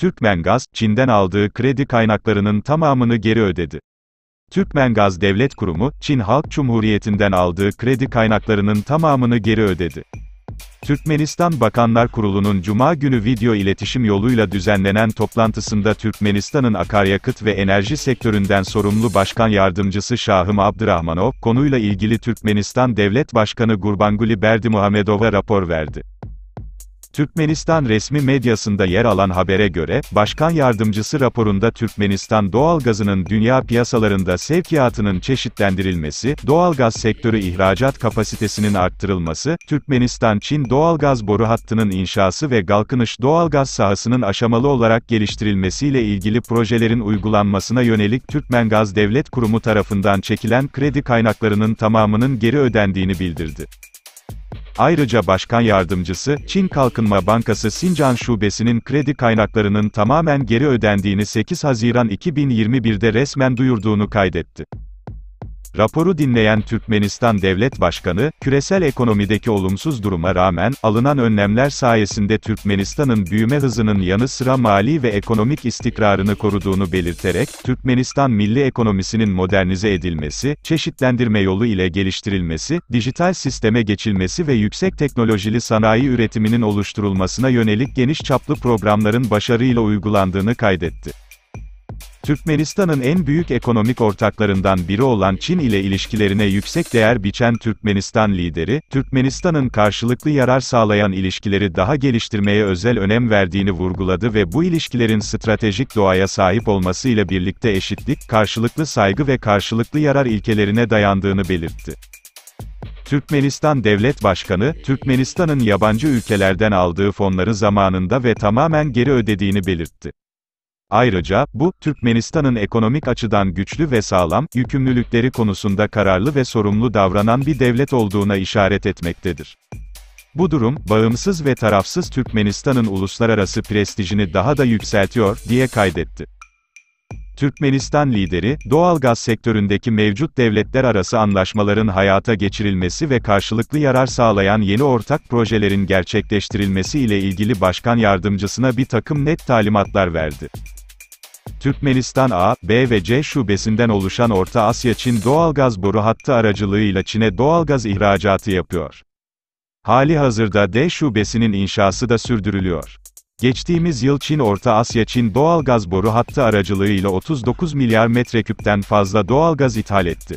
Türkmengaz, Çin'den aldığı kredi kaynaklarının tamamını geri ödedi. Türkmengaz Devlet Kurumu, Çin Halk Cumhuriyeti'nden aldığı kredi kaynaklarının tamamını geri ödedi. Türkmenistan Bakanlar Kurulu'nun Cuma günü video iletişim yoluyla düzenlenen toplantısında Türkmenistan'ın akaryakıt ve enerji sektöründen sorumlu Başkan Yardımcısı Şahım Abdurahmanov, konuyla ilgili Türkmenistan Devlet Başkanı Gurbanguly Berdimuhamedov'a rapor verdi. Türkmenistan resmi medyasında yer alan habere göre, Başkan Yardımcısı raporunda Türkmenistan doğalgazının dünya piyasalarında sevkiyatının çeşitlendirilmesi, doğalgaz sektörü ihracat kapasitesinin arttırılması, Türkmenistan-Çin doğalgaz boru hattının inşası ve Galkınış doğalgaz sahasının aşamalı olarak geliştirilmesiyle ilgili projelerin uygulanmasına yönelik Türkmengaz Devlet Kurumu tarafından çekilen kredi kaynaklarının tamamının geri ödendiğini bildirdi. Ayrıca Başkan Yardımcısı, Çin Kalkınma Bankası Sincan Şubesi'nin kredi kaynaklarının tamamen geri ödendiğini 8 Haziran 2021'de resmen duyurduğunu kaydetti. Raporu dinleyen Türkmenistan Devlet Başkanı, küresel ekonomideki olumsuz duruma rağmen, alınan önlemler sayesinde Türkmenistan'ın büyüme hızının yanı sıra mali ve ekonomik istikrarını koruduğunu belirterek, Türkmenistan milli ekonomisinin modernize edilmesi, çeşitlendirme yolu ile geliştirilmesi, dijital sisteme geçilmesi ve yüksek teknolojili sanayi üretiminin oluşturulmasına yönelik geniş çaplı programların başarıyla uygulandığını kaydetti. Türkmenistan'ın en büyük ekonomik ortaklarından biri olan Çin ile ilişkilerine yüksek değer biçen Türkmenistan lideri, Türkmenistan'ın karşılıklı yarar sağlayan ilişkileri daha geliştirmeye özel önem verdiğini vurguladı ve bu ilişkilerin stratejik doğaya sahip olmasıyla birlikte eşitlik, karşılıklı saygı ve karşılıklı yarar ilkelerine dayandığını belirtti. Türkmenistan Devlet Başkanı, Türkmenistan'ın yabancı ülkelerden aldığı fonları zamanında ve tamamen geri ödediğini belirtti. Ayrıca, bu, Türkmenistan'ın ekonomik açıdan güçlü ve sağlam, yükümlülükleri konusunda kararlı ve sorumlu davranan bir devlet olduğuna işaret etmektedir. Bu durum, bağımsız ve tarafsız Türkmenistan'ın uluslararası prestijini daha da yükseltiyor, diye kaydetti. Türkmenistan lideri, doğalgaz sektöründeki mevcut devletler arası anlaşmaların hayata geçirilmesi ve karşılıklı yarar sağlayan yeni ortak projelerin gerçekleştirilmesi ile ilgili Başkan Yardımcısına bir takım net talimatlar verdi. Türkmenistan A, B ve C şubesinden oluşan Orta Asya-Çin doğalgaz boru hattı aracılığıyla Çin'e doğalgaz ihracatı yapıyor. Halihazırda D şubesinin inşası da sürdürülüyor. Geçtiğimiz yıl Çin Orta Asya-Çin doğalgaz boru hattı aracılığıyla 39 milyar metreküpten fazla doğalgaz ithal etti.